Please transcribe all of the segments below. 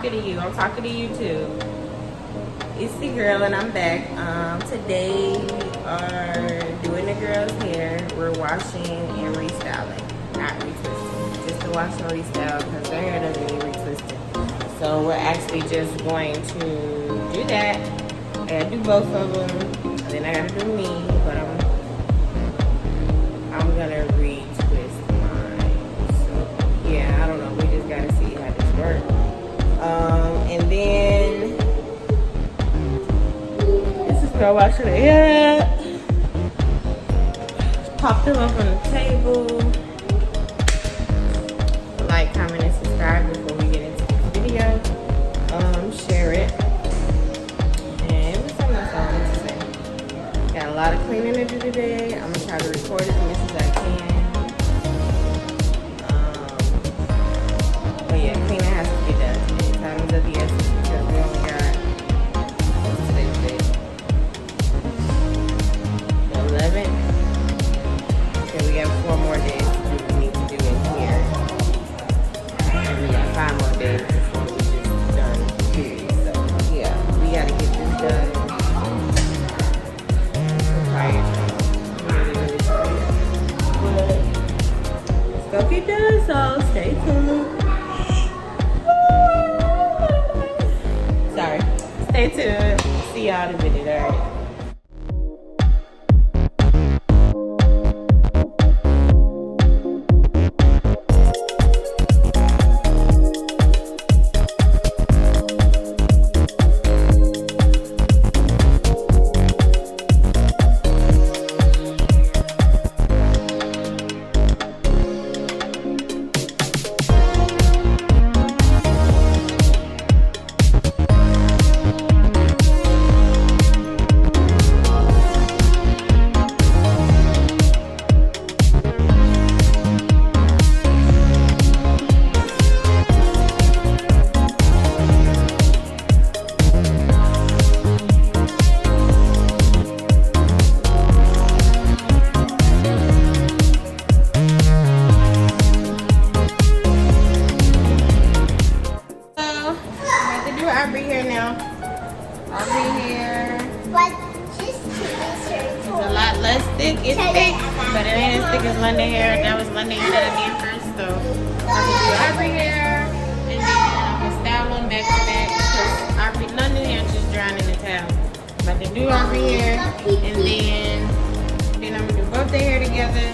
talking to you. I'm talking to you too. It's the girl and I'm back. Today we are doing the girl's hair. We're washing and restyling, not retwisting. Just to wash and restyle because their hair doesn't need retwisting. So we're actually just going to do that. I gotta do both of them. Then I gotta do me, but I'm gonna retwist mine. So yeah, I don't know. We just gotta see how this works. And then this is girl washing the hair. Pop them up on the table. Like, comment, and subscribe before we get into this video. Share it. And what's something else I wanted to say? Got a lot of cleaning to do today. I'm gonna try to record as much as I can. But yeah, cleaning has to be done today. Time is of the essence because we only got, what's today's date? The 11th. Okay, we got 4 more days to do what we need to do in here. And we got 5 more days before we just done period. So yeah, we gotta get this done. Really tired. But let's go get done, so stay tuned. Sorry. Stay tuned. See y'all in a minute, alright? Thick, it's thick, but it ain't as thick as London hair. That was London hair that I did first, so I'm gonna do ivory hair, and then I'm gonna style them back to back because London hair is just drying in the towel. I'm about to do ivory hair, and then I'm gonna do both the hair together.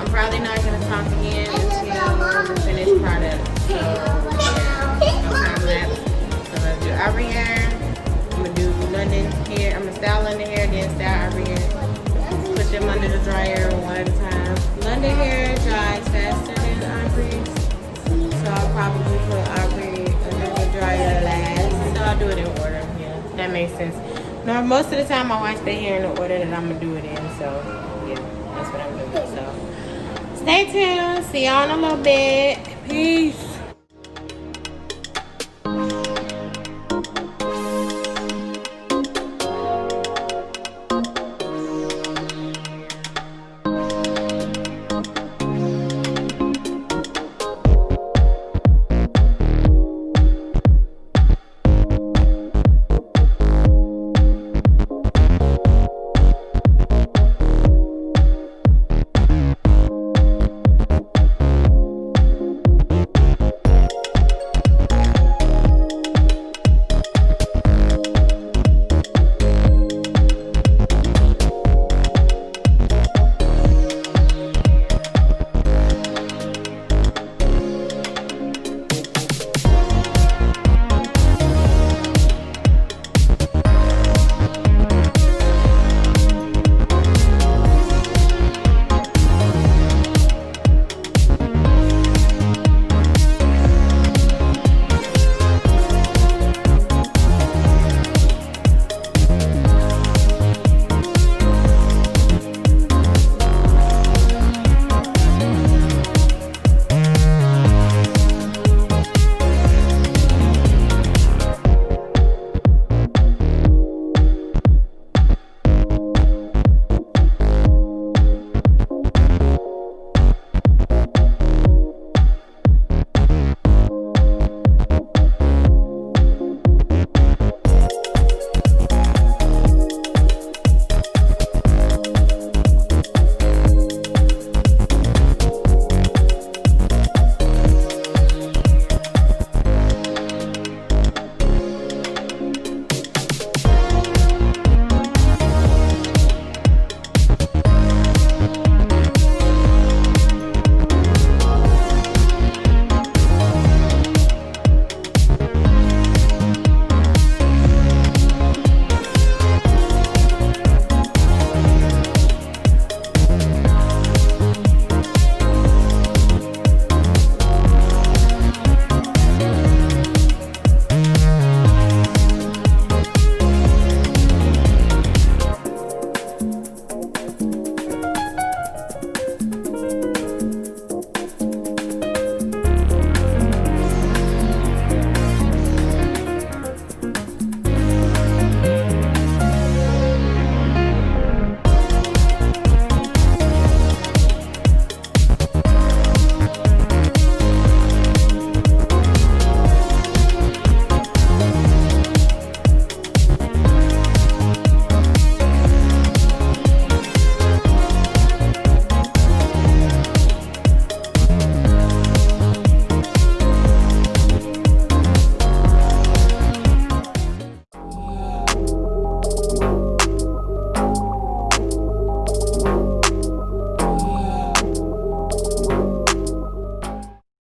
I'm probably not gonna talk again until the finished product. So yeah, no time lapse. So I'm gonna do ivory hair. I'm gonna do London hair. I'm gonna style London hair, then style ivory hair. Put them under the dryer one at a time. London hair dries faster than ivory, so I'll probably put ivory under the dryer last. So I'll do it in order. Yeah, that makes sense. No, most of the time I wash the hair in the order that I'm gonna do it in. So yeah, that's what I'm doing. So stay tuned. See y'all in a little bit. Peace.